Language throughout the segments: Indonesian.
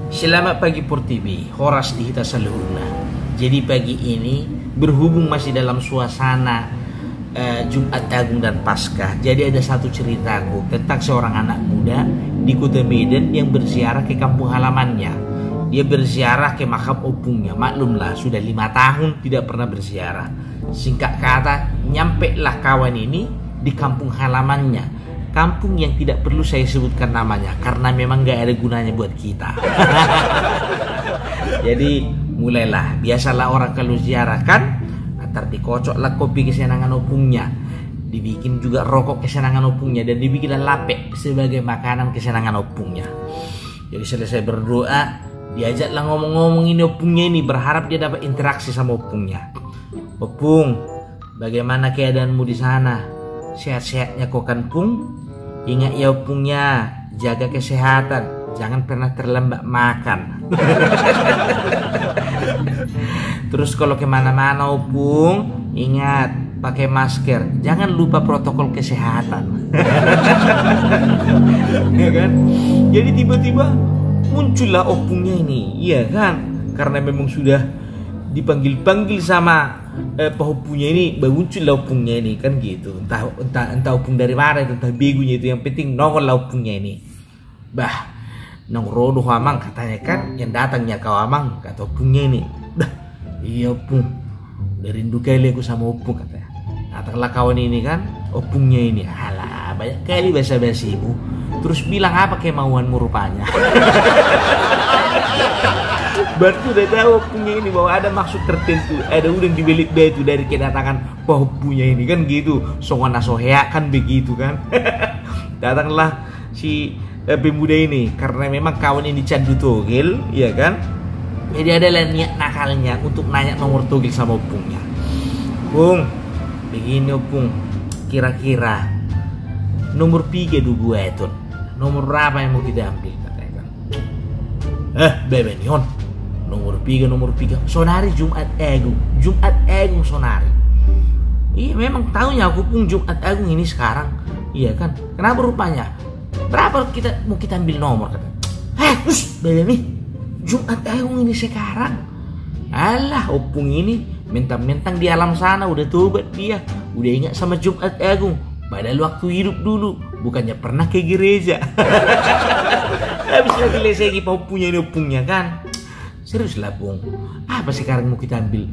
Selamat pagi Portibi, Horas di Hita Saluhuna. Jadi pagi ini berhubung masih dalam suasana Jumat Agung dan Paskah. Jadi ada satu ceritaku tentang seorang anak muda di kota Medan yang berziarah ke kampung halamannya. Dia berziarah ke makam opungnya. Maklumlah sudah 5 tahun tidak pernah berziarah. Singkat kata, nyampe lah kawan ini di kampung halamannya. Kampung yang tidak perlu saya sebutkan namanya karena memang gak ada gunanya buat kita. Jadi mulailah, biasalah orang kalau ziarah kan, antar dikocok lah kopi kesenangan opungnya, dibikin juga rokok kesenangan opungnya, dan dibikinlah lapek sebagai makanan kesenangan opungnya. Jadi selesai berdoa, diajaklah ngomong-ngomong ini opungnya ini, berharap dia dapat interaksi sama opungnya. Opung, bagaimana keadaanmu di sana? Sehat-sehatnya kok kan Pung? Ingat ya opungnya, jaga kesehatan, jangan pernah terlambat makan. Terus kalau kemana-mana opung, ingat pakai masker, jangan lupa protokol kesehatan. Ya kan? Jadi tiba-tiba muncullah opungnya ini, iya kan? Karena memang sudah dipanggil-panggil sama pehopunya ini, muncullah opungnya ini kan gitu. Entah opung dari mana, entah begunya itu, yang penting nongol lah opungnya ini. Bah, nongrodo amang katanya kan, yang datangnya kau amang, kata opungnya ini. Dah, iya opung, udah rindu kali aku sama opung katanya. Datanglah kawan ini kan, opungnya ini, alah banyak kali basa-basi ibu. Terus bilang apa kemauanmu rupanya. Berarti udah tahu opungnya ini bahwa ada maksud tertentu, ada udang di belit batu dari kedatangan pehopunya ini kan gitu. Songana sohea kan begitu kan. Datanglah si pemuda ini karena memang kawan ini candu togel, ya kan. Jadi ada niat nakalnya untuk nanya nomor togel sama opungnya. Pung, begini opung, kira-kira nomor 3 dulu itu, nomor berapa yang mau kita ambil katanya kan. Bebe Nion, nomor 3 sonari Jumat Agung sonari. Iya memang tahunya aku Pung Jumat Agung ini sekarang, iya kan. Kenapa rupanya? Berapa mau kita ambil nomor kata. Bebe nih, Jumat Agung ini sekarang. Alah opung ini mentang-mentang di alam sana udah tobat dia, udah ingat sama Jumat Agung. Padahal waktu hidup dulu bukannya pernah ke gereja. Habis lagi lesegi punya ini opungnya kan. Serius lah Pung, apa sekarang mau kita ambil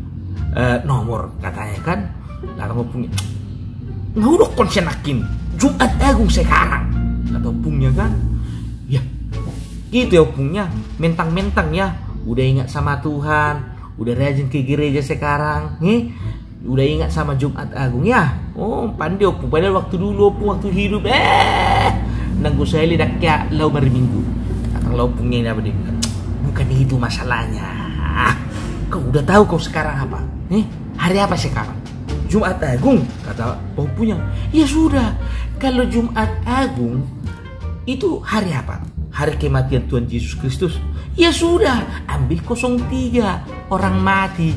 nomor katanya kan. Larang opungnya, nggak udah konsenakin Jumat Agung sekarang kata opungnya kan. Ya gitu ya opungnya, mentang-mentang ya udah ingat sama Tuhan, udah rajin ke gereja sekarang, udah ingat sama Jumat Agung ya. Oh pandai opung, padahal waktu dulu opung waktu hidup nanggu saya lidak ya lau hari Minggu. Kata lau opungnya ini apa dia bilang, bukan itu masalahnya. Kau udah tahu kau sekarang apa? Hari apa sekarang? Jumat Agung kata opungnya. Ya sudah, kalau Jumat Agung itu hari apa? Hari kematian Tuhan Yesus Kristus. Ya sudah, ambil 03, orang mati.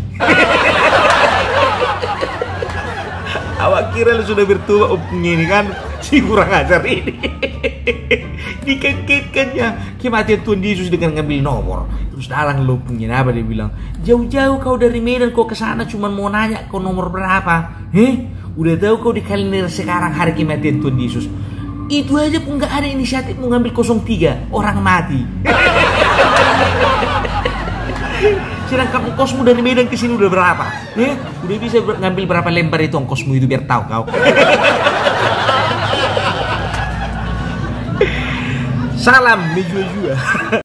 Awak kira lu sudah bertua opungnya ini kan, si kurang ajar ini. Dikeketkannya kematian Tuhan Yesus dengan ngambil nomor. Terus dalang lu opungnya apa dia bilang, jauh-jauh kau dari Medan kau kesana cuman mau nanya kau nomor berapa. Udah tahu kau di kalender sekarang hari kematian Tuhan Yesus. Itu aja pun gak ada inisiatif mau ngambil 03, orang mati. Sedangkan ongkosmu dari Medan ke sini udah berapa? Udah bisa ngambil berapa lembar itu ongkosmu itu biar tahu kau. Salam menjua-jua.